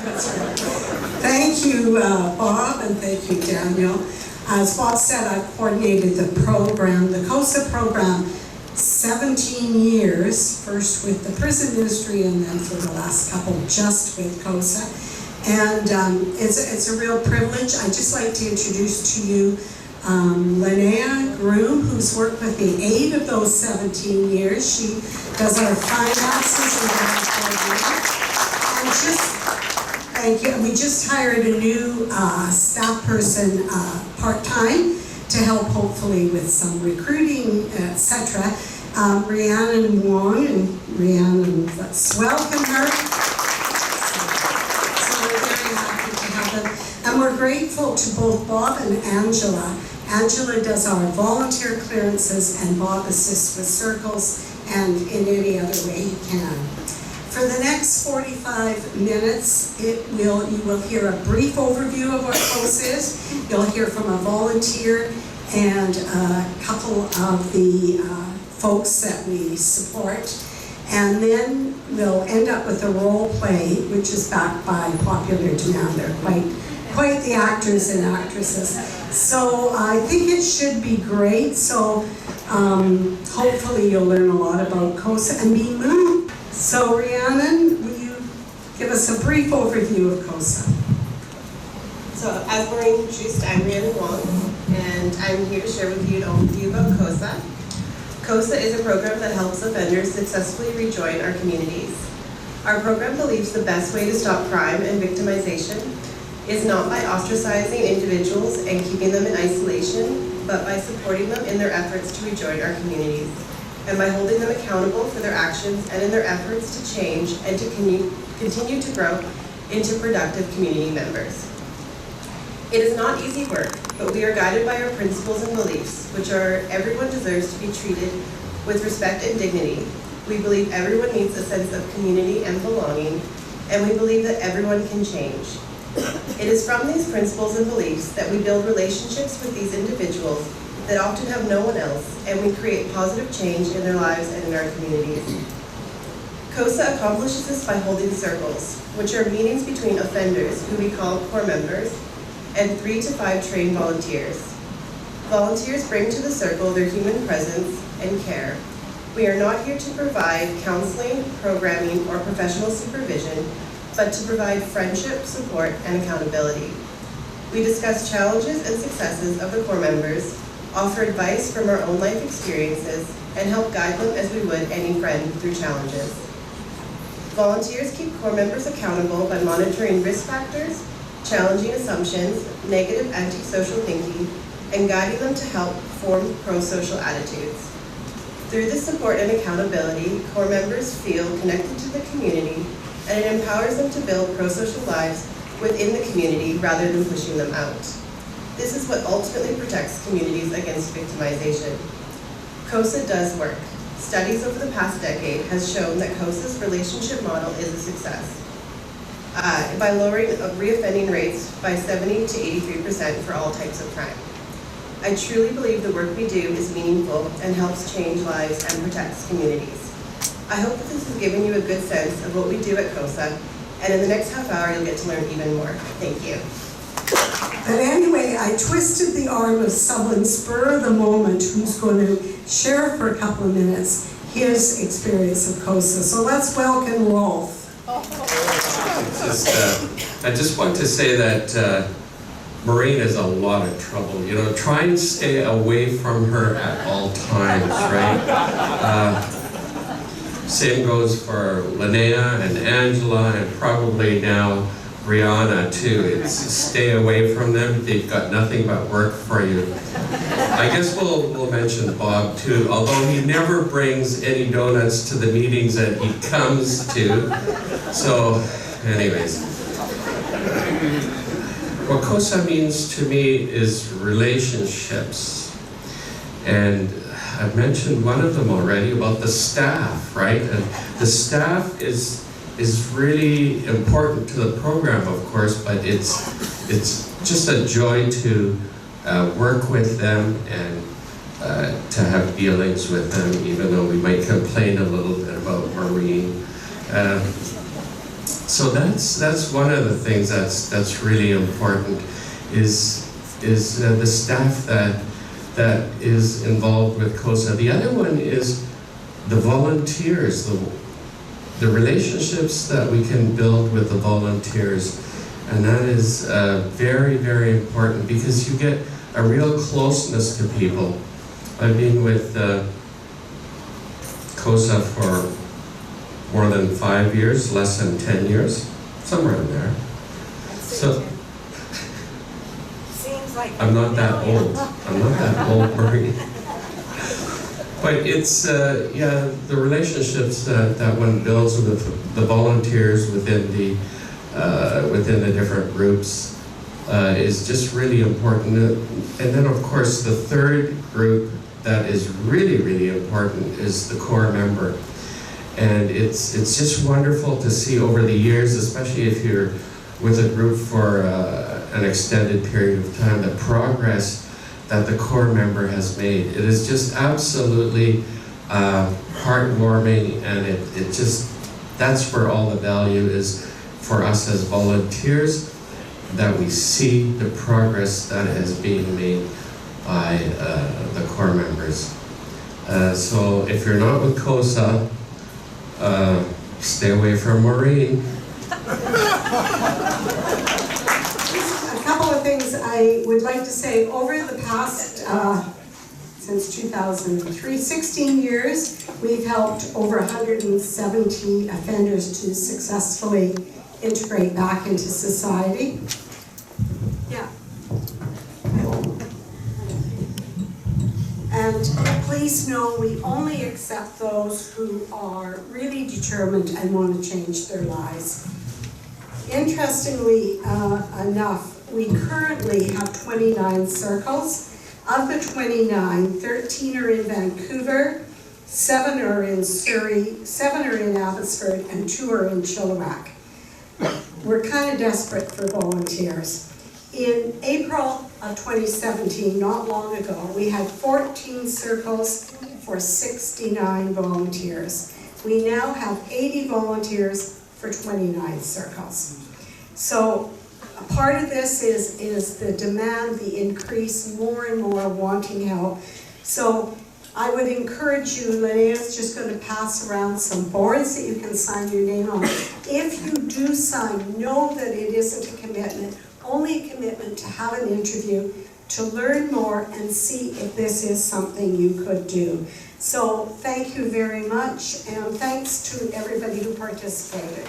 Thank you, Bob, and thank you, Daniel. As Bob said, I've coordinated the program, the CoSA program, 17 years, first with the prison ministry and then for the last couple just with CoSA. And it's a real privilege. I'd just like to introduce to you Linnea Groom, who's worked with me 8 of those 17 years. She does our finances and thank you. We just hired a new staff person part-time to help hopefully with some recruiting, etc. Rhiannon Wong, and Rhiannon, let's welcome her. So we're very happy to have them. And we're grateful to both Bob and Angela. Angela does our volunteer clearances and Bob assists with circles and in any other way he can. For the next 45 minutes, you will hear a brief overview of what CoSA is. You'll hear from a volunteer and a couple of the folks that we support. And then we'll end up with a role play, which is backed by popular demand. They're quite the actors and actresses. So I think it should be great. So hopefully you'll learn a lot about CoSA and be moved. So Rhiannon, will you give us a brief overview of CoSA? So as Maureen introduced, I'm Rhiannon Wong, and I'm here to share with you an overview about CoSA. CoSA is a program that helps offenders successfully rejoin our communities. Our program believes the best way to stop crime and victimization is not by ostracizing individuals and keeping them in isolation, but by supporting them in their efforts to rejoin our communities, and by holding them accountable for their actions and in their efforts to change and to continue to grow into productive community members. It is not easy work, but we are guided by our principles and beliefs, which are everyone deserves to be treated with respect and dignity. We believe everyone needs a sense of community and belonging, and we believe that everyone can change. It is from these principles and beliefs that we build relationships with these individuals that often have no one else, and we create positive change in their lives and in our communities. CoSA accomplishes this by holding circles, which are meetings between offenders, who we call core members, and 3 to 5 trained volunteers. Volunteers bring to the circle their human presence and care. We are not here to provide counseling, programming, or professional supervision, but to provide friendship, support, and accountability. We discuss challenges and successes of the core members, offer advice from our own life experiences, and help guide them as we would any friend through challenges. Volunteers keep core members accountable by monitoring risk factors, challenging assumptions, negative antisocial thinking, and guiding them to help form pro-social attitudes. Through this support and accountability, core members feel connected to the community, and it empowers them to build pro-social lives within the community rather than pushing them out. This is what ultimately protects communities against victimization. CoSA does work. Studies over the past decade has shown that CoSA's relationship model is a success by lowering reoffending rates by 70 to 83% for all types of crime. I truly believe the work we do is meaningful and helps change lives and protects communities. I hope that this has given you a good sense of what we do at CoSA, and in the next half hour you'll get to learn even more. Thank you. But anyway, I twisted the arm of someone spur of the moment who's going to share for a couple of minutes his experience of CoSA. So let's welcome Rolf. I just want to say that Maureen is a lot of trouble. You know, try and stay away from her at all times, right? Same goes for Linnea and Angela, and probably now Brianna too. It's stay away from them. They've got nothing but work for you. I guess we'll mention Bob too, although he never brings any donuts to the meetings that he comes to. So, anyways. What CoSA means to me is relationships. And I've mentioned one of them already about the staff, right? And the staff is really important to the program, of course, but it's just a joy to work with them and to have dealings with them, even though we might complain a little bit about Maureen. So that's one of the things that's really important is the staff that is involved with CoSA. The other one is the volunteers, the relationships that we can build with the volunteers, and that is very, very important because you get a real closeness to people. I've been with CoSA for more than 5 years, less than 10 years, somewhere in there. So seems like I'm not that old. I'm not that old, Marie. But it's, yeah, the relationships that one builds with the volunteers within the different groups is just really important. And then, of course, the third group that is really, really important is the core member. And it's just wonderful to see over the years, especially if you're with a group for an extended period of time, the progress that the core member has made. It is just absolutely heartwarming, and it just, that's where all the value is for us as volunteers, that we see the progress that is being made by the core members. So if you're not with CoSA, stay away from Maureen. A couple of things I would like to say. Over the past, since 2003, 16 years, we've helped over 170 offenders to successfully integrate back into society. Yeah. And please know we only accept those who are really determined and want to change their lives. Interestingly enough, we currently have 29 circles. Of the 29, 13 are in Vancouver, 7 are in Surrey, 7 are in Abbotsford, and 2 are in Chilliwack. We're kind of desperate for volunteers. In April of 2017, not long ago, we had 14 circles for 69 volunteers. We now have 80 volunteers for 29 circles. So a part of this is the demand, the increase, more and more wanting help. So I would encourage you, Linnea's just going to pass around some boards that you can sign your name on. If you do sign, know that it isn't a commitment, only a commitment to have an interview, to learn more and see if this is something you could do. So thank you very much, and thanks to everybody who participated.